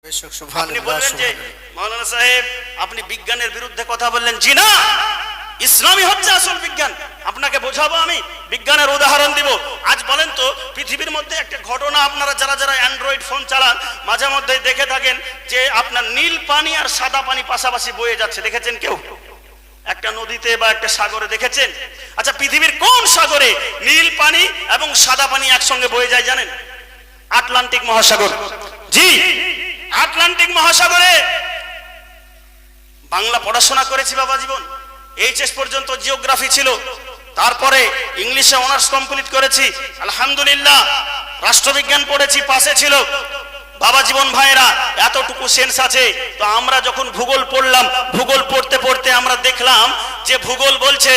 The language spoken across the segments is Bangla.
আপনি বলবেন যে মাওলানা সাহেব আপনি বিজ্ঞানের বিরুদ্ধে কথা বললেন। জি না, ইসলামই হচ্ছে আসল বিজ্ঞান। আপনাকে বোঝাবো, আমি বিজ্ঞানের উদাহরণ দিব। আজ বলেন তো, পৃথিবীর মধ্যে একটা ঘটনা আপনারা যারা যারা অ্যান্ড্রয়েড ফোন চালান মাঝে মধ্যে দেখে থাকেন যে আপনার নীল পানি আর সাদা পানি পাশাপাশি বয়ে যাচ্ছে, দেখেছেন কেউ? একটা নদীতে বা একটা সাগরে দেখেছেন? আচ্ছা, পৃথিবীর কোন সাগরে নীল পানি এবং সাদা পানি একসঙ্গে বয়ে যায় জানেন? আটলান্টিক মহাসাগর। জি, আটলান্টিক মহাসাগরে। বাংলা পড়াশোনা করেছি বাবা জীবন, এইচএস পর্যন্ত জিওগ্রাফি ছিল, তারপরে ইংলিশে অনার্স কমপ্লিট করেছি আলহামদুলিল্লাহ। রাষ্ট্রবিজ্ঞান পড়েছি, পাশে ছিল। বাবা জীবন ভাইরা, এতটুকু সেন্স আছে তো আমরা যখন ভূগোল পড়লাম, ভূগোল পড়তে পড়তে আমরা দেখলাম যে ভূগোল বলছে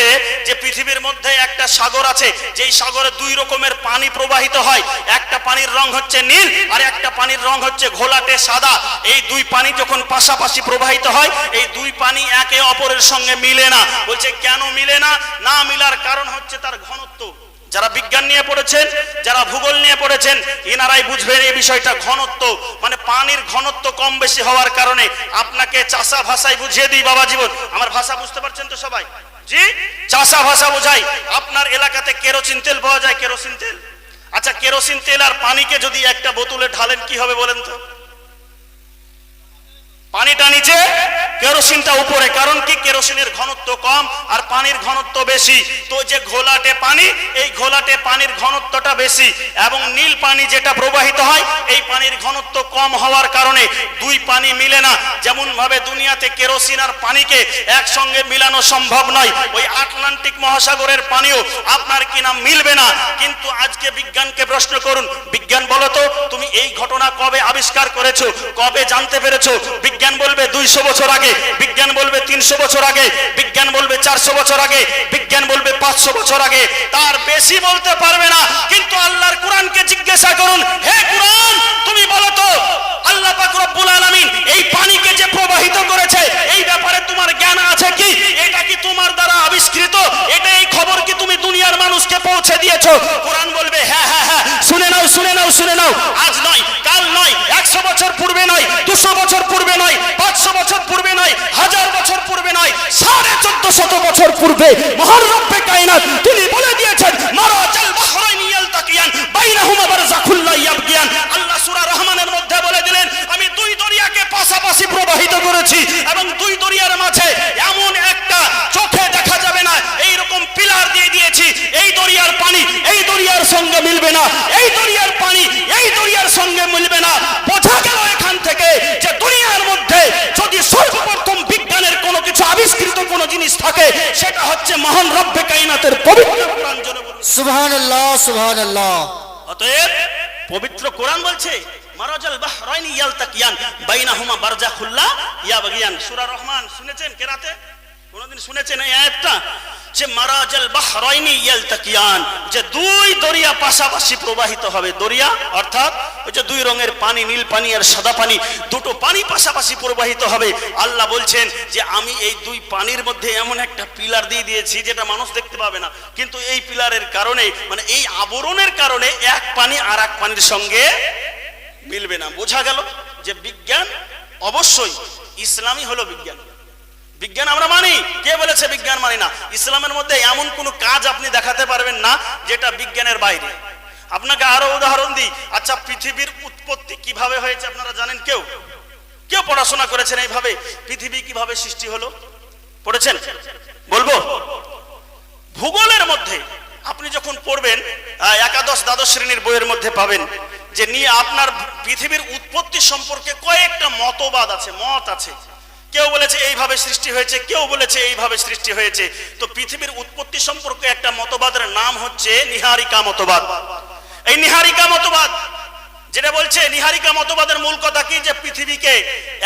যে পৃথিবীর মধ্যে একটা সাগর আছে, যেই সাগরে দুই রকমের পানি প্রবাহিত হয়। একটা পানির রং হচ্ছে নীল আর একটা পানির রং হচ্ছে ঘোলাটে সাদা। এই দুই পানি যখন পাশাপাশি প্রবাহিত হয়, এই দুই পানি একে অপরের সঙ্গে মিলে না। বলছে কেন মিলে না? না মিলার কারণ হচ্ছে তার ঘনত্ব। যারা বিজ্ঞান নিয়ে পড়েছেন, যারা ভূগোল নিয়ে পড়েছেন, এনারাই বুঝবেন এই বিষয়টা। ঘনত্ব মানে পানির ঘনত্ব কম বেশি হওয়ার কারণে। আপনাকে চাষা ভাষায় বুঝিয়ে দিই বাবা জীবন, আমার ভাষা বুঝতে পারছেন তো সবাই? জি, চাষা ভাষা বোঝাই। আপনার এলাকাতে কেরোসিন তেল পাওয়া যায়, কেরোসিন তেল। আচ্ছা, কেরোসিন তেল আর পানিকে যদি একটা বোতলে ঢালেন কি হবে বলেন তো? পানিটা নিচে, কেরোসিনটা উপরে। কারণ কি? কেরোসিনের ঘনত্ব কম আর পানির ঘনত্ব বেশি। তো যে ঘোলাটে পানি, এই ঘোলাটে পানির ঘনত্বটা বেশি এবং নীল পানি যেটা প্রবাহিত হয়, এই পানির ঘনত্ব কম হওয়ার কারণে দুই পানি মিলে না। যেমন ভাবে দুনিয়াতে কেরোসিন আর পানিকে একসঙ্গে মিলানো সম্ভব নয়, ওই আটলান্টিক মহাসাগরের পানিও আপনার কিনা মিলবে না। কিন্তু আজকে বিজ্ঞানকে প্রশ্ন করুন, বিজ্ঞান বলো তো তুমি এই ঘটনা কবে আবিষ্কার করেছো, কবে জানতে পেরেছো? বিজ্ঞান বলবে 200 বছর আগে, বিজ্ঞান বলবে 300 বছর আগে, বিজ্ঞান বলবে 400 বছর আগে, বিজ্ঞান বলবে 500 বছর আগে, তার বেশি বলতে পারবে না। কিন্তু আল্লাহর কোরআনকে জিজ্ঞাসা করুন, হে কোরআন তুমি বলো তো আল্লাহ পাক রব্বুল আলামিন এই পানিকে যে প্রবাহিত করেছে, এই ব্যাপারে তোমার জ্ঞান আছে কি? এটা কি তোমার দ্বারা আবিষ্কৃত? এটা এই খবর কি তুমি দুনিয়ার মানুষকে পৌঁছে দিয়েছো? কোরআন বলবে হ্যাঁ হ্যাঁ হ্যাঁ, শুনে নাও শুনে নাও শুনে নাও। আজ নয়, কাল নয়, 100 বছর পূর্বে নয়, 200 বছর পূর্বে নয়, 500 বছর পূর্বে নয়, 1000 বছর পূর্বে নয়, 1450 বছর পূর্বে মহান রব্বে কায়নাত তিনি বলে দিয়েছেন, মারাজাল বাহরাইনি ইয়ালতাকিয়ান বাইনাহুমা বারযাখুল লা ইয়াবগিয়ান। আল্লাহ সূরা রহমানের মধ্যে বলে দিলেন, আমি দুই দরিয়াকে পাশাপাশি প্রবাহিত করেছি এবং দুই দরিয়ার মাঝে এমন একটা চোখে দেখা যাবে না এইরকম পিলার দিয়ে দিয়েছি। এই দরিয়ার পানি এই দরিয়ার সঙ্গে মিলবে না, এই দরিয়ার পানি এই দরিয়ার সঙ্গে মিলবে না। বোঝা গেল এখান থেকে যে দুনিয়ার মধ্যে যদি সর্বপ্রথম বিজ্ঞানের কোনো কিছু আবিষ্কৃত কোনো জিনিস থাকে, সেটা হচ্ছে মহান রব্বে কায়নাতের পবিত্র কোরআন। জোরে বলুন সুবহানাল্লাহ সুবহানাল্লাহ। অতএব পবিত্র কোরআন বলছে মারাজাল বাহরাইনি ইয়ালতাকিয়ান বাইনাহুমা বারযাখুল লা ইয়াবগিয়ান। সূরা রহমান শুনেছেন কেরাতে? কোনদিন শুনেছেন এই আয়াতটা? যে মারাজাল বাহরাইনি ইয়ালতাকিয়ান, যে দুই দরিয়া পাশাপাশি প্রবাহিত হবে। দরিয়া অর্থাৎ ওই যে দুই রঙের পানি, নীল পানি আর সাদা পানি, দুটো পানি পাশাপাশি প্রবাহিত হবে। আল্লাহ বলছেন যে আমি এই দুই পানির মধ্যে এমন একটা পিলার দিয়ে দিয়েছি যেটা মানুষ দেখতে পাবে না, কিন্তু এই পিলারের কারণে মানে এই আবরণের কারণে এক পানি আর এক পানির সঙ্গে মিলবে না। বোঝা গেল যে বিজ্ঞান অবশ্যই ইসলামই হলো বিজ্ঞান। বিজ্ঞান আমরা মানি। কে বলেছে বিজ্ঞান মানি না? ইসলামের মধ্যে এমন কোনো কাজ আপনি দেখাতে পারবেন না যেটা বিজ্ঞানের বাইরে। আপনাকে আরো উদাহরণ দিই। আচ্ছা, পৃথিবীর উৎপত্তি কিভাবে হয়েছে আপনারা জানেন? কেউ কেউ পড়াশোনা করেছেন এইভাবে পৃথিবী কিভাবে সৃষ্টি হলো? পড়েছেন? বলবো ভূগোলের মধ্যে আপনি যখন পড়বেন, একাদশ দ্বাদশ শ্রেণীর বইয়ের মধ্যে পাবেন যে নিয়ে আপনার পৃথিবীর উৎপত্তি সম্পর্কে কয়েকটা মতবাদ আছে, মত আছে। কেউ বলেছে এইভাবে সৃষ্টি হয়েছে, কেউ বলেছে এইভাবে সৃষ্টি হয়েছে। তো পৃথিবীর উৎপত্তি সম্পর্কে একটা মতবাদের নাম হচ্ছে নিহারিকা মতবাদ। এই নিহারিকা মতবাদ যেটা বলছে, নিহারিকা মতবাদের মূল কথা কি? যে পৃথিবীকে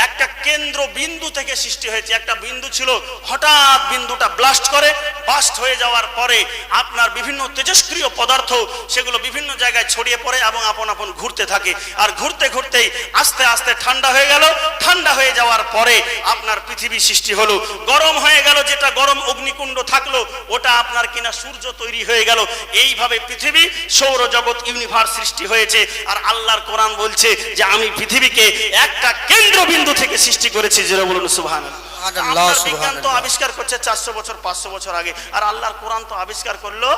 একটা কেন্দ্র বিন্দু থেকে সৃষ্টি হয়েছে। একটা বিন্দু ছিল, হঠাৎ বিন্দুটা ব্লাস্ট করে, বাস্ট হয়ে যাওয়ার পরে আপনার বিভিন্ন তেজস্ক্রিয় পদার্থ সেগুলো বিভিন্ন জায়গায় ছড়িয়ে পড়ে এবং আপন আপন ঘুরতে থাকে। আর ঘুরতে ঘুরতেই আস্তে আস্তে ঠান্ডা হয়ে গেল। ঠান্ডা হয়ে যাওয়ার হওয়ার পরে আপনার পৃথিবী সৃষ্টি হলো। গরম হয়ে গেল, যেটা গরম অগ্নিকুণ্ড থাকলো ওটা আপনার কিনা সূর্য তৈরি হয়ে গেল। এইভাবে পৃথিবী, সৌরজগৎ, ইউনিভার্স সৃষ্টি হয়েছে। আর আল্লাহর কোরআন বলছে যে আমি পৃথিবীকে একটা কেন্দ্রবিন্দু থেকে সৃষ্টি করেছি। যেটা বলুন সুবহানাল্লাহ। সুবহানাল্লাহ, আপনার বিজ্ঞান তো সুবহানাল্লাহ। আবিষ্কার করছে 400 বছর 500 বছর আগে, আর আল্লাহর কোরআন তো আবিষ্কার করলো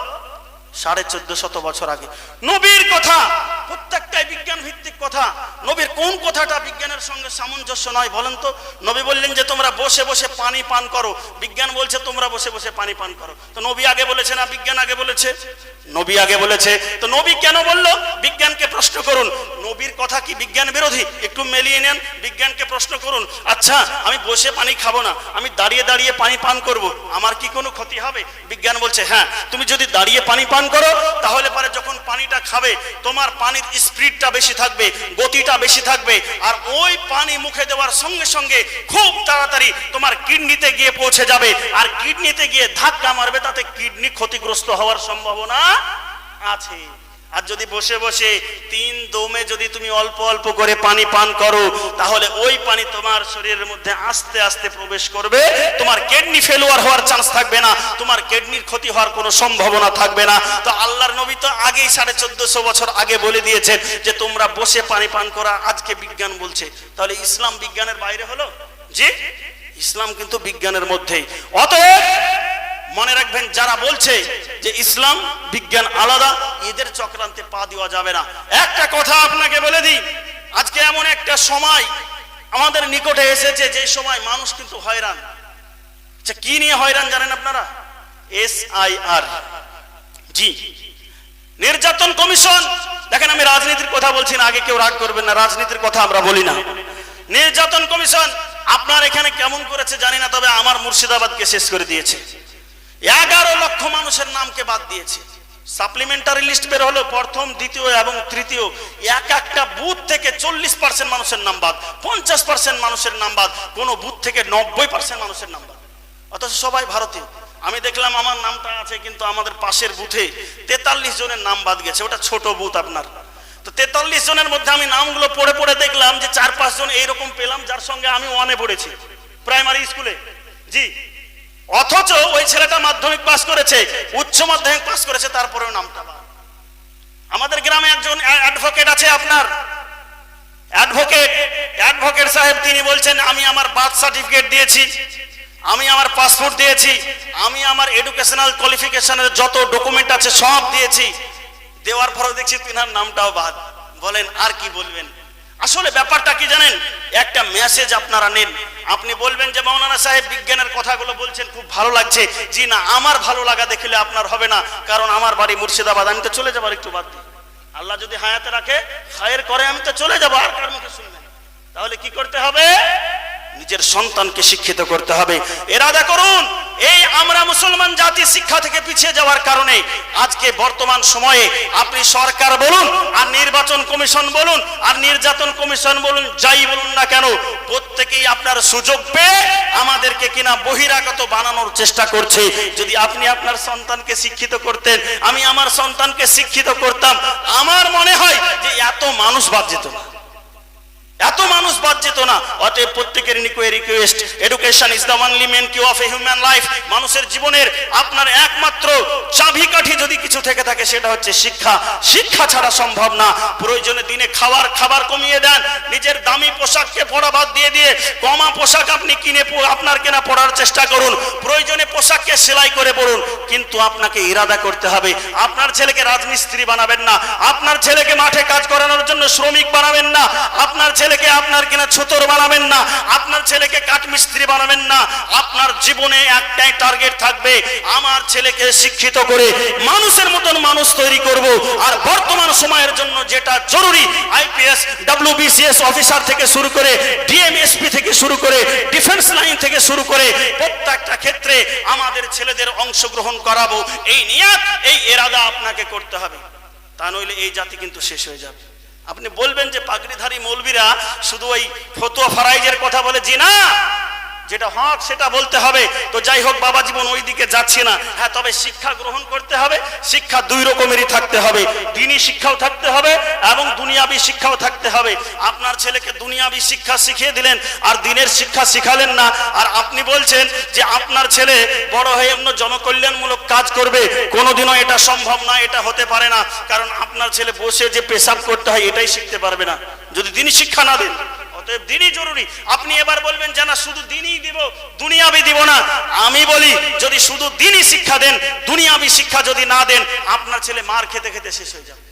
1450 বছর আগে। নবীর কথা প্রত্যেকটাই বিজ্ঞান ভিত্তিক কথা। নবীর কোন কথাটা বিজ্ঞানের সঙ্গে সামঞ্জস্য নয় বলেন তো? নবী বললেন যে তোমরা বসে বসে পানি পান করো, বিজ্ঞান বলছে তোমরা বসে বসে পানি পান করো। তো নবী আগে বলেছে না বিজ্ঞান আগে বলেছে? নবী আগে বলেছে। তো নবী কেন বললো? বিজ্ঞানকে প্রশ্ন করুন। নবীর কথা কি বিজ্ঞান বিরোধী? একটু মিলিয়ে নেন, বিজ্ঞানকে প্রশ্ন করুন। আচ্ছা, আমি বসে পানি খাবো না, আমি দাঁড়িয়ে দাঁড়িয়ে পানি পান করব, আমার কি কোনো ক্ষতি হবে? বিজ্ঞান বলছে হ্যাঁ, তুমি যদি দাঁড়িয়ে পানি পান করো তাহলে পরে যখন পানিটা খাবে তোমার পানির স্পিডটা বেশি থাকবে, গতিটা বেশি থাকবে, আর ওই পানি মুখে দেওয়ার সঙ্গে সঙ্গে খুব তাড়াতাড়ি তোমার কিডনিতে গিয়ে পৌঁছে যাবে, আর কিডনিতে গিয়ে ধাক্কা মারবে, তাতে কিডনি ক্ষতিগ্রস্ত হওয়ার সম্ভাবনা আছে। আর যদি বসে বসে 3 দমে যদি তুমি অল্প অল্প করে পানি পান করো তাহলে ওই পানি তোমার শরীরের মধ্যে আস্তে আস্তে প্রবেশ করবে, তোমার কিডনি ফেলিওর হওয়ার চান্স থাকবে না, তোমার কিডনির ক্ষতি হওয়ার কোনো সম্ভাবনা থাকবে না। তো আল্লাহর নবী তো আগেই 1450 বছর আগে বলে দিয়েছেন যে তোমরা বসে পানি পান করা। আজকে বিজ্ঞান বলছে, তাহলে ইসলাম বিজ্ঞানের বাইরে হলো? জি, ইসলাম কিন্তু বিজ্ঞানের মধ্যেই। অতএব মনে রাখবেন, যারা বলছে যে ইসলাম বিজ্ঞান আলাদা, এদের চক্রান্তে পা দেওয়া যাবে না। একটা কথা আপনাকে বলে দিই, আজকে এমন একটা সময় আমাদের নিকটে এসেছে যে সময় মানুষ কিন্তু হয়রান। আচ্ছা, কি নিয়ে হয়রান জানেন আপনারা? SIR, জি, নির্যাতন কমিশন। দেখেন, আমি রাজনীতির কথা বলছি না, আগে কেউ রাগ করবেন না, রাজনীতির কথা আমরা বলি না। নির্যাতন কমিশন আপনার এখানে কেমন করেছে জানি না, তবে আমার মুর্শিদাবাদকে শেষ করে দিয়েছে। 11 লক্ষ মানুষের নামকে বাদ দিয়েছে। সাপ্লিমেন্টারি লিস্ট বের হলো, প্রথম, দ্বিতীয় এবং তৃতীয়, এক একটা বুথ থেকে 40% মানুষের নাম বাদ, 50% মানুষের নাম বাদ, কোন বুথ থেকে 90% মানুষের নাম বাদ, অথচ সবাই ভারতীয়। আমি দেখলাম আমার নামটা আছে, কিন্তু আমাদের পাশের বুথে 43 জনের নাম বাদ গেছে, ওটা ছোট বুথ আপনার। তো 43 জনের মধ্যে আমি নামগুলো পড়ে পড়ে দেখলাম যে 4-5 জন এইরকম পেলাম যার সঙ্গে আমি 1-এ পড়েছি প্রাইমারি স্কুলে, জি। অথচ ওই ছেলেটা মাধ্যমিক পাস করেছে, উচ্চ মাধ্যমিক পাস করেছে, তারপরেও নামটা বাদ। আমাদের গ্রামে একজন অ্যাডভোকেট আছে, আপনার অ্যাডভোকেট সাহেব, তিনি বলছেন আমি আমার বার্থ সার্টিফিকেট দিয়েছি, আমি আমার পাসপোর্ট দিয়েছি, আমি আমার এডুকেশনাল কোয়ালিফিকেশনের যত ডকুমেন্ট আছে সব দিয়েছি, দেওয়ার পরেও দেখছি তিনার নামটাও বাদ। বলেন আর কি বলবেন? আসলে ব্যাপারটা কি জানেন? একটা মেসেজ আপনারা নেন। আপনি বলবেন যে মাওলানা সাহেব বিজ্ঞানের কথাগুলো বলছেন খুব ভালো লাগছে। জি না, আমার ভালো লাগা দেখলে আপনার হবে না, কারণ আমার বাড়ি মুর্শিদাবাদ, আমি তো চলে যাবো একটু বাদ দিই। আল্লাহ যদি হায়াতে রাখে, খায়ের করে, আমি তো চলে যাবো, আর কার মুখে শুনবেন? তাহলে কি করতে হবে? নিজের সন্তানকে শিক্ষিত করতে হবে। এরাদা করুন, এই আমরা মুসলমান জাতি শিক্ষা থেকে পিছিয়ে যাওয়ার কারণে আজকে বর্তমান সময়ে আপনি সরকার বলুন, আর নির্বাচন কমিশন বলুন, আর নির্যাতন কমিশন বলুন, যাই বলুন না কেন, প্রত্যেকেই আপনার সুযোগ পেয়ে আমাদেরকে কিনা বহিরাগত বানানোর চেষ্টা করছে। যদি আপনি আপনার সন্তানকে শিক্ষিত করতেন, আমি আমার সন্তানকে শিক্ষিত করতাম, আমার মনে হয় যে এত মানুষ বাদ যেত না, এত মানুষ বাদ যেত না। অতএব প্রত্যেকের request, education is the only main key of a human life. মানুষের জীবনের আপনার একমাত্র চাবিকাঠি যদি কিছু থেকে থাকে সেটা হচ্ছে শিক্ষা। শিক্ষা ছাড়া সম্ভব না। প্রয়োজনে দিনে খাবার কমিয়ে দেন, নিজের দামি পোশাককে পরা বাদ দিয়ে দিয়ে কমা পোশাক আপনি কিনে আপনার কেনা পড়ার চেষ্টা করুন। প্রয়োজনে পোশাককে সেলাই করে পড়ুন, কিন্তু আপনাকে ইরাদা করতে হবে। আপনার ছেলেকে রাজমিস্ত্রি বানাবেন না, আপনার ছেলেকে মাঠে কাজ করানোর জন্য শ্রমিক বানাবেন না, আপনার ছেলেকে আপনার কিনা ছুতর বানাবেন না, আপনার ছেলেকে কাঠমিস্ত্রি বানাবেন না। আপনার জীবনে একটাই টার্গেট থাকবে, আমার ছেলেকে শিক্ষিত করে মানুষের মতন মানুষ তৈরি করব। আর বর্তমান সময়ের জন্য যেটা জরুরি, IPS WBCS অফিসার থেকে শুরু করে DMSP থেকে শুরু করে ডিফেন্স লাইন থেকে শুরু করে প্রত্যেকটা ক্ষেত্রে আমাদের ছেলেদের অংশগ্রহণ করাবো। এই নিয়ত, এই ইরাদা আপনাকে করতে হবে, তা নইলে এই জাতি কিন্তু শেষ হয়ে যাবে। আপনি বলবেন যে পাগড়িধারী মৌলবীরা শুধু ওই ফতোয়া ফারাইজের কথা বলে, জি না, যেটা হক সেটা বলতে হবে। তো যাই হোক বাবা জীবন ওই দিকে যাচ্ছি না। হ্যাঁ, তবে শিক্ষা গ্রহণ করতে হবে। শিক্ষা দুই রকমেরই থাকতে হবে, দ্বীনি শিক্ষাও থাকতে হবে এবং দুনিয়াবি শিক্ষাও থাকতে হবে। আপনার ছেলেকে দুনিয়াবি শিক্ষা শিখিয়ে দিলেন আর দ্বীনের শিক্ষা শিখালেন না, আর আপনি বলছেন যে আপনার ছেলে বড় হয়ে অন্য জনকল্যাণমূলক কাজ করবে। কোনোদিনও এটা সম্ভব না, এটা হতে পারে না। কারণ আপনার ছেলে বসে যে পেশাব করতে হয় এটাই শিখতে পারবে না যদি দ্বীনি শিক্ষা না দেন। অতএব দ্বীনি জরুরি। আপনি এবার বলবেন যে না শুধু দ্বীনই দিব, দুনিয়াবি দিব না। আমি বলি যদি শুধু দ্বীনি শিক্ষা দেন, দুনিয়াবি শিক্ষা যদি না দেন, আপনার ছেলে মার খেতে খেতে শেষ হয়ে যাবে।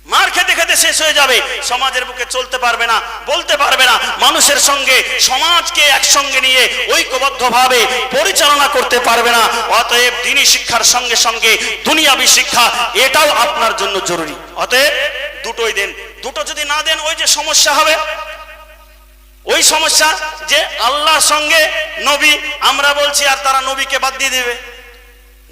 মার খেতে খেতে শেষ হয়ে যাবে, সমাজের বুকে চলতে পারবে না, বলতে পারবে না, মানুষের সঙ্গে সমাজকে একসঙ্গে নিয়ে ঐক্যবদ্ধভাবে পরিচালনা করতে পারবে না। অতএব দ্বীনি শিক্ষার সঙ্গে সঙ্গে দুনিয়াবি শিক্ষা এটাও আপনার জন্য জরুরি। অতএব দুটোই দেন। দুটো যদি না দেন ওই যে সমস্যা হবে, ওই সমস্যা যে আল্লাহর সঙ্গে নবী আমরা বলছি আর তারা নবীকে বাদ দিয়ে দেবে।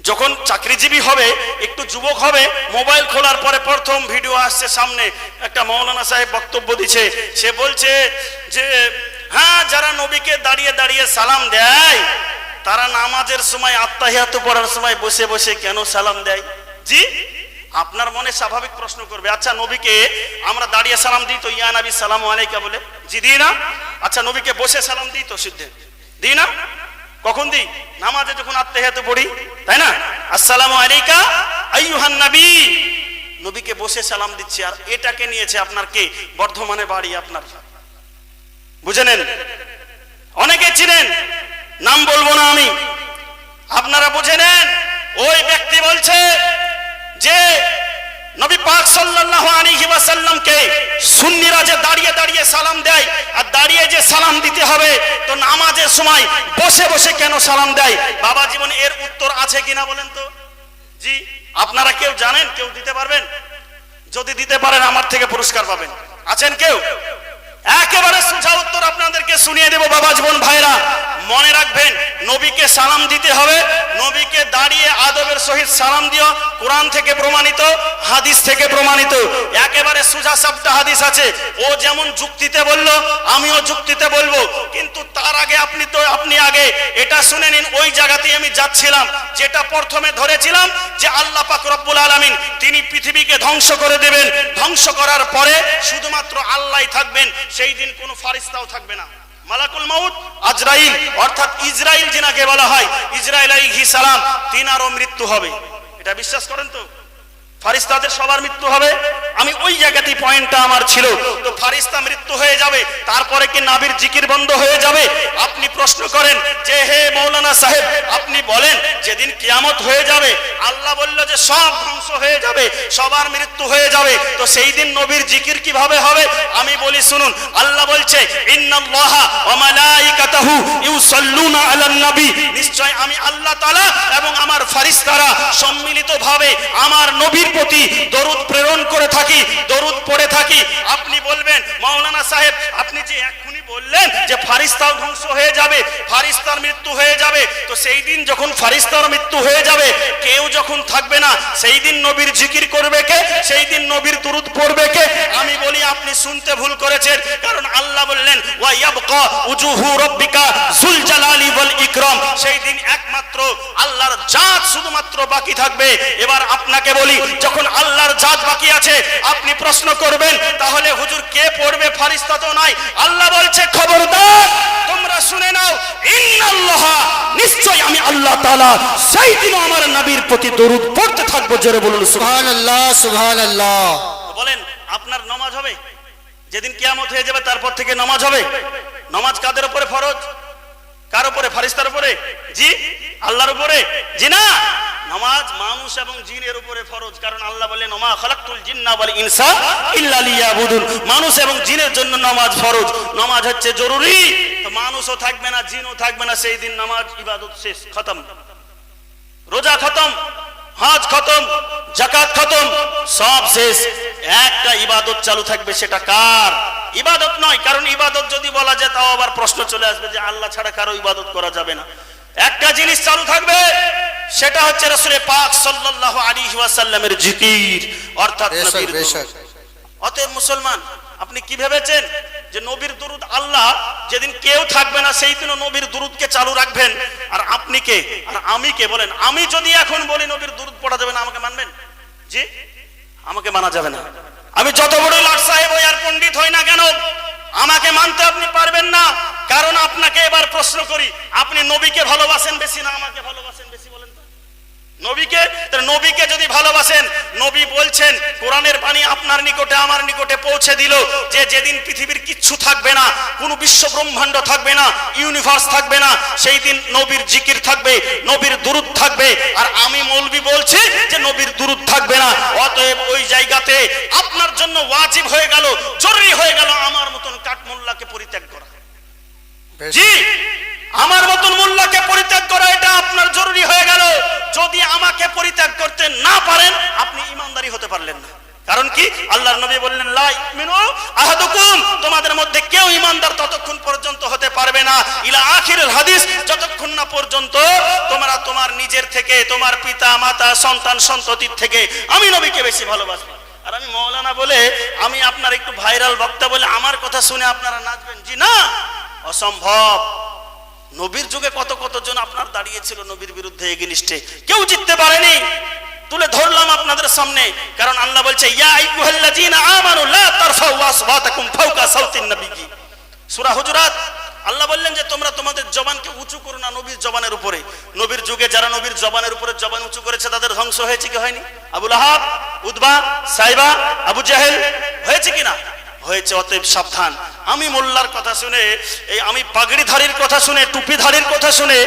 যখন চাকরিজীবী হবে, একটু যুবক হবে, মোবাইল খোলার পরে প্রথম ভিডিও আসছে সামনে, একটা মৌলানা সাহেব বক্তব্য দিচ্ছে। সে বলছে যে হ্যাঁ, যারা নবীকে দাঁড়িয়ে দাঁড়িয়ে সালাম দেয় তারা নামাজের সময় আত্তাহিয়াত পড়ার সময় বসে বসে কেন সালাম দেয়? জি, আপনার মনে স্বাভাবিক প্রশ্ন করবে, আচ্ছা নবীকে আমরা দাঁড়িয়ে সালাম দিই তো ইয়া নবী সালামু আলাইকা বলে? জি দিই না। আচ্ছা নবীকে বসে সালাম দিই তো সিদ্ধে? দিই না। কখন দিই? নামাজে যখন আত্তাহিয়াত পড়ি, তাই না? আসসালামু আলাইকা আইয়ুহান নবী, নবীকে বসে সালাম দিচ্ছি। আর এটাকে নিয়েছে আপনার কে? বর্ধমানে বাড়ি আপনার, বুঝে নেন। অনেকে চিনেন, নাম বলবো না আমি, আপনারা বুঝে নেন। ওই ব্যক্তি বলছে যে নবী পাক সাল্লাল্লাহু আলাইহি ওয়াসাল্লামকে সুন্নিরা যে দাঁড়িয়ে দাঁড়িয়ে সালাম দেয়, আর দাঁড়িয়ে যে সালাম দিতে হবে, তো নামাজের সময় বসে বসে কেন সালাম দেয়? বাবা জীবন এর উত্তর আছে কিনা বলেন তো? জি, আপনারা কেউ জানেন? কেউ দিতে পারবেন? যদি দিতে পারেন আমার থেকে পুরস্কার পাবেন। আছেন কেউ? একেবারে সোজা উত্তর আপনাদেরকে শুনিয়ে দেব বাবা জীবন ভাইরা। মনে রাখবেন, নবীকে সালাম দিতে হবে। নবীকে দাঁড়িয়ে আদবের সহিত সালাম দিও। কোরআন থেকে প্রমাণিত, হাদিস থেকে প্রমাণিত, একেবারে সোজা সাপটা হাদিস আছে। ও যেমন যুক্তিতে বললো, আমিও যুক্তিতে বলবো। কিন্তু তার আগে আপনি আগে এটা শুনে নিন। ওই জায়গাতেই আমি যাচ্ছিলাম, যেটা প্রথমে ধরেছিলাম যে আল্লাহ পাক রব্বুল আলামিন তিনি পৃথিবীকে ধ্বংস করে দেবেন। ধ্বংস করার পরে শুধুমাত্র আল্লাহই থাকবেন। সেই দিন কোনো ফারিস্তাও থাকবে না। মালাকুল মাউত আজরাইল, অর্থাৎ ইসরাইল যিনাকে বলা হয়, ইসরাইল আলাইহিস সালাম, তিনারও মৃত্যু হবে। এটা বিশ্বাস করেন তো? ফারিস্তাদের সবার মৃত্যু হবে। আমি ওই জায়গাতেই পয়েন্টটা আমার ছিল। তো ফারিস্তা মৃত্যু হয়ে যাবে, তারপরে কি নাবির জিকির বন্ধ হয়ে যাবে? আপনি প্রশ্ন করেন যে হে মৌলানা সাহেব, আপনি বলেন যেদিন কিয়ামত হয়ে যাবে, আল্লাহ বলল যে সব ধ্বংস হয়ে যাবে, সবার মৃত্যু হয়ে যাবে, তো সেই দিন নবীর জিকির কিভাবে হবে? আমি বলি শুনুন। আল্লাহ বলছে ইন্নাল্লাহা ওয়া মালাইকাতাহু ইউসাল্লুনা আলান নবী, নিশ্চয় আমি আল্লাহ তাআলা এবং আমার ফারিস্তারা সম্মিলিতভাবে আমার নবীর প্রতি দরুদ প্রেরণ করে থাকি, দরুদ পড়ে থাকি। আপনি বলবেন মাওলানা সাহেব, আপনি যে এখনই বললেন যে ফারিস্তাও ধ্বংস হয়ে যাবে, ফারিস্তার মৃত্যু হয়ে যাবে, তো সেই দিন যখন ফারিস্তার মৃত্যু হয়ে যাবে, কেউ যখন থাকবে না, সেই দিন নবীর জিকির করবে কে? সেই দিন নবীর দরুদ পড়বে কে? আমি বলি আপনি শুনতে ভুল করেছেন। কারণ আল্লাহ বললেন ওয়া ইয়াবকা উজুহু রাব্বিকা যুল জালালি ওয়াল ইকরাম, সেই দিন একমাত্র আল্লাহর জাত শুধুমাত্র বাকি থাকবে। এবার আপনাকে বলি, যখন আল্লাহর জাত বাকি আছে, আপনি প্রশ্ন করবেন তাহলে হুজুর কে পড়বে? ফারিস্তা তো নাই। আল্লাহ বলছে খবরদার, তোমরা শুনে নাও, ইন্নাল্লাহা, নিশ্চয় আমি আল্লাহ তাআলা সেই দিন আমার নবীর প্রতি দরুদ পড়তে থাকবো। জোরে বলুন সুবহানাল্লাহ, সুবহানাল্লাহ। বলেন আপনার নামাজ হবে যেদিন কিয়ামত হয়ে যাবে, তারপর থেকে নামাজ হবে। নামাজ কাদের উপরে ফরজ? কার উপরে? ফারিস্তার উপরে? জি, আল্লাহর উপরে? জি না, নামাজ মানুষ এবং জিনের উপরে ফরজ। কারণ আল্লাহ বলেন ওমা খালাকতুল জিন্না ওয়াল ইনসা ইল্লা লিয়াবুদুন, মানুষ এবং জিনের জন্য নামাজ ফরজ। নামাজ হচ্ছে জরুরি। তো মানুষও থাকবে না, জিনও থাকবে না, সেই দিন নামাজ ইবাদত শেষ, খতম। রোজা খতম, হজ খতম, যাকাত খতম, সব শেষ। একটা ইবাদত চালু থাকবে, সেটা কার? ইবাদত নয়। কারণ ইবাদত যদি বলা যায় তাও আবার প্রশ্ন চলে আসবে যে আল্লাহ ছাড়া কারো ইবাদত করা যাবে না। একটা জিনিস চালু থাকবে, সেটা হচ্ছে রাসূল পাক সাল্লাল্লাহু আলাইহি ওয়াসাল্লামের জিকির, অর্থাৎ নবীর দরুদ। অতএব মুসলমান, আপনি কি ভেবেছেন যে নবীর দরুদ আল্লাহ যেদিন কেউ থাকবে না সেই দিনও নবীর দুরুদকে চালু রাখবেন। আর আপনি কে আর আমি কে বলেন? আমি যদি এখন বলি নবীর দুরুদ পড়া যাবে না, আমাকে মানবেন? জি, আমাকে মানা যাবে না। আমি যত বড় লাট সাহেব হই আর পণ্ডিত হই না কেন, আমাকে মানতে আপনি পারবেন না। কারণ আপনাকে এবার প্রশ্ন করি, আপনি নবীকে ভালোবাসেন বেশি না আমাকে ভালোবাসেন বেশি? বলেন তো নবীকে। নবীকে যদি ভালোবাসেন, নবী বলছেন কোরআনের বাণী আপনার নিকটে আমার নিকটে পৌঁছে দিল যে যেদিন পৃথিবীর কিচ্ছু থাকবে না, কোনো বিশ্ব ব্রহ্মাণ্ড থাকবে না, ইউনিভার্স থাকবে না, সেই দিন নবীর জিকির থাকবে, নবীর দুরুদ থাকবে। আর আমি মৌলবি বলছি যে নবীর দুরুদ থাকবে না। অতএব ওই জায়গাতে আপনার জন্য ওয়াজিব হয়ে গেল, জরুরি হয়ে গেল আমার মতন কাঠমোল্লাকে পরিত্যাগ করা। জি, আমার মতন মোল্লাকে পরিত্যাগ করা এটা আপনার জরুরি হয়ে গেল। যদি আমাকে পরিত্যাগ করতে না পারেন, আপনি ইমানদারি হতে পারলেন না। কারণ কি? আল্লাহর নবী বললেন লা ইউমিনু আহাদুকুম, তোমাদের মধ্যে কেউ ইমানদার ততক্ষণ পর্যন্ত হতে পারবে না ইলা আখিরুল হাদিস, যতক্ষণ না পর্যন্ত তোমরা তোমার নিজের থেকে, তোমার পিতা মাতা সন্তান সন্ততির থেকে আমি নবীকে বেশি ভালোবাসবো। আর আমি মৌলানা বলে, আমি আপনার একটু ভাইরাল বক্তা বলে আমার কথা শুনে আপনারা নাচবেন? জি না, অসম্ভব। নবীর যুগে কত কতজন আপনার দাঁড়িয়েছিল নবীর বিরুদ্ধে এগেনিস্টে, কেউ জিততে পারেনি। তুলে ধরলাম আপনাদের সামনে, কারণ আল্লাহ বলছে ইয়া আইয়ুহাল্লাযীনা আমানু লা তারফাউ আসওয়াতাকুম ফাওকা সাওতিন নবিয়্যি। সূরা হুজুরাত। আল্লাহ বললেন যে তোমরা তোমাদের জবানকে উঁচু করো না নবীর জবানের উপরে। নবীর যুগে যারা নবীর জবানের উপরে জবান উঁচু করেছে তাদের ধ্বংস হয়েছে কি হয়নি? আবু লাহাব, উতবা, সাইবা, আবু জাহেল হয়েছে কিনা? হয়েছে। অতএব সাবধান। আমি মোল্লার কথা শুনে, এই আমি পাগড়িধারীর কথা শুনে, টুপিধারীর কথা শুনে,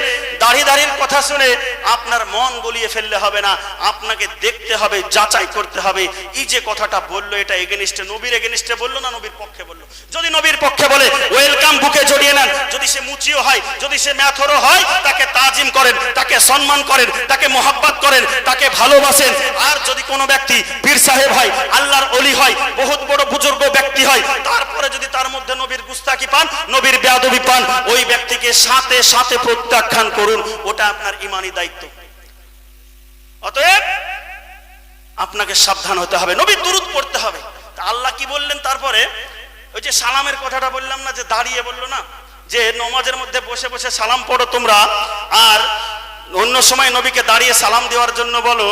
দাড়িধারীর কথা শুনে আপনার মন গলিয়ে ফেললে হবে না। আপনাকে দেখতে হবে, যাচাই করতে হবে এই যে কথাটা বললো এটা এগেনিস্টে, নবীর এগেনিস্টে বললো না নবীর পক্ষে বললো? যদি নবীর পক্ষে বলে ওয়েলকাম, বুকে জড়িয়ে নেন। যদি সে মুচিও হয়, যদি সে ম্যাথরও হয়, তাকে তাজিম করেন, তাকে সম্মান করেন, তাকে মোহাব্বত করেন, তাকে ভালোবাসেন। আর যদি কোনো ব্যক্তি পীর সাহেব হয়, আল্লাহর ওলি হয়, বহুত বড় বুজুর্গ ব্যক্তি হয়, তারপরে যদি তার মধ্যে নবীর গুস্তাকি পান, নবীর বেয়াদবি পান, ওই ব্যক্তিকে সাথে সাথে প্রত্যাখ্যান করুন। ওটা আপনার ইমানি দায়িত্ব। অতএব আপনাকে সাবধান হতে হবে, নবীর দুরূদ পড়তে হবে। তা আল্লাহ কি বললেন তারপরে? ওই যে সালামের কথাটা বললাম না, যে দাঁড়িয়ে বললো না যে নমাজের মধ্যে বসে বসে সালাম পড়ো তোমরা, আর অন্য সময় নবীকে দাঁড়িয়ে সালাম দেওয়ার জন্য বলো।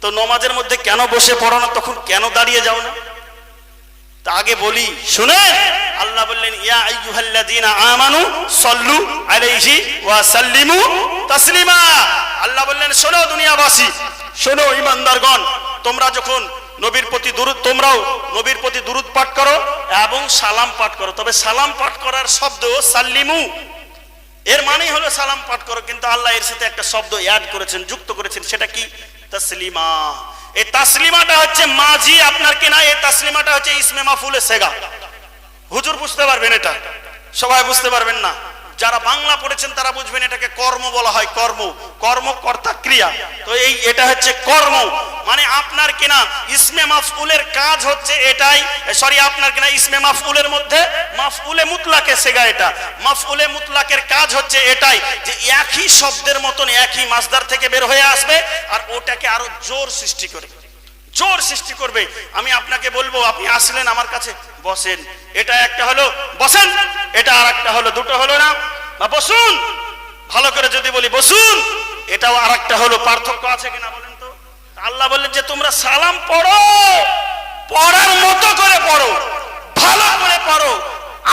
তো নমাজের মধ্যে কেন বসে পড়ো না, তখন কেন দাঁড়িয়ে যাও না? তা আগে বলি শুনে, আল্লাহ বললেন ইয়া আইয়ুহাল্লাযীনা আমানু সাল্লু আলাইহি ওয়া সাল্লিমু তাসলিমা। আল্লাহ বললেন শোনো দুনিয়াবাসী, শোনো ইমানদারগণ, তোমরা যখন নবীর প্রতি দুরূদ, তোমরাও নবীর প্রতি দুরূদ পাঠ করো এবং সালাম পাঠ করো। তবে সালাম পাঠ করার শব্দ সাল্লিমু, এর মানেই হলো সালাম পাঠ করো, কিন্তু আল্লাহ এর সাথে একটা শব্দ অ্যাড করেছেন, যুক্ত করেছেন। সেটা কি? তাসলিমা। এই তাসলিমাটা হচ্ছে মাজি আপনার কিনা, এই তাসলিমাটা হচ্ছে ইসমে মাফউলে সেগা। হুজুর বুঝতে পারবেন, এটা সবাই বুঝতে পারবেন না। যারা বাংলা পড়েছেন তারা বুঝবেন, এটাকে কর্ম বলা হয়। কর্ম, কর্মকর্তা ক্রিয়া। তো এটা হচ্ছে কর্ম, মানে আপনার কিনা ইসমে মাফউলের কাজ হচ্ছে এটাই। সরি, আপনার কিনা ইসমে মাফউলের মধ্যে মাফউলে মুতলাকে সেগা। এটা মাফউলে মুতলাকের কাজ হচ্ছে এটাই, যে একই শব্দের মতন একই মাসদার থেকে বের হয়ে আসবে আর ওটাকে আরো জোর সৃষ্টি করে, জোর সৃষ্টি করবে। আমি আপনাকে বলবো, আপনি আসলেন আমার কাছে, বসেন, এটা একটা হলো বসেন, এটা আর একটা হলো, দুটো হলো না? বা বসুন, ভালো করে যদি বলি বসুন, এটাও আর একটা হলো। পার্থক্য আছে কিনা বলেন তো? আল্লাহ বললেন যে তোমরা সালাম পড়ো, পড়ার মতো করে পড়ো, ভালো করে পড়ো,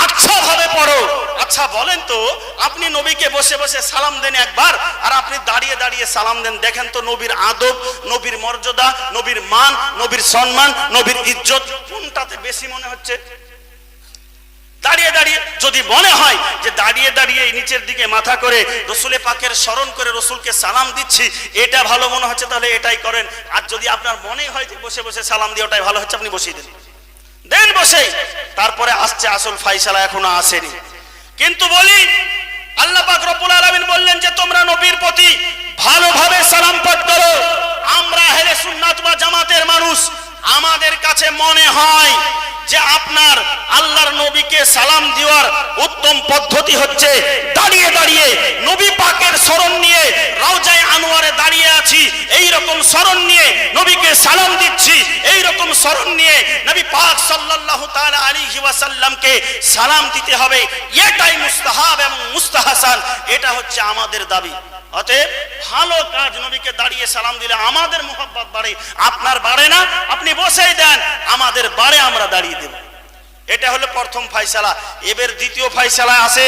আচ্ছা ভাবে পড়ো। আচ্ছা বলেন তো, আপনি নবীকে বসে বসে সালাম দেন একবার, আর আপনি দাঁড়িয়ে দাঁড়িয়ে সালাম দেন, দেখেন তো নবীর আদব, নবীর মর্যাদা, নবীর মান, নবীর সম্মান, নবীর ইজ্জত কোনটাতে বেশি মনে হচ্ছে? দাঁড়িয়ে দাঁড়িয়ে যদি মনে হয় যে দাঁড়িয়ে দাঁড়িয়ে নিচের দিকে মাথা করে রসুলে পাকের স্মরণ করে রসুলকে সালাম দিচ্ছি, এটা ভালো মনে হচ্ছে, তাহলে এটাই করেন। আর যদি আপনার মনে হয় যে বসে বসে সালাম দিয়ে ওটাই ভালো হচ্ছে, আপনি বসিয়ে দেন, দেন বসে। তারপরে আসছে আসল ফাইসালা, এখনো আসেনি। কিন্তু বলি, আল্লাহ পাক রব্বুল আলামিন বললেন যে তোমরা নবীর প্রতি ভালোভাবে সালাম পাঠ করো। আমরা আহলে সুন্নাত ওয়াল জামাতের মানুষ, আমাদের কাছে মনে হয় যে আপনার আল্লাহর নবীকে সালাম দেওয়ার উত্তম পদ্ধতি হচ্ছে দাঁড়িয়ে দাঁড়িয়ে নবী পাকের স্মরণ নিয়ে, রওজায়ে আনোয়ারে দাঁড়িয়ে আছি এই রকম স্মরণ নিয়ে নবীকে সালাম দিচ্ছি। বলছি এই রকম স্মরণ নিয়ে নবী পাক সাল্লাল্লাহু তাআলা আলাইহি ওয়াসাল্লামকে সালাম দিতে হবে, এটাই মুস্তাহাব এবং মুস্তাহাসান, এটা হচ্ছে আমাদের দাবি। অতএব ভালো কাজ, নবীকে দাঁড়িয়ে সালাম দিলে আমাদের মোহাব্বত বাড়ে। আপনার বাড়ে না, আপনি বসেই দেন, আমাদের বাড়ে, আমরা দাঁড়িয়ে দেব। এটা হলো প্রথম ফয়সালা। এবার দ্বিতীয় ফয়সালা আসে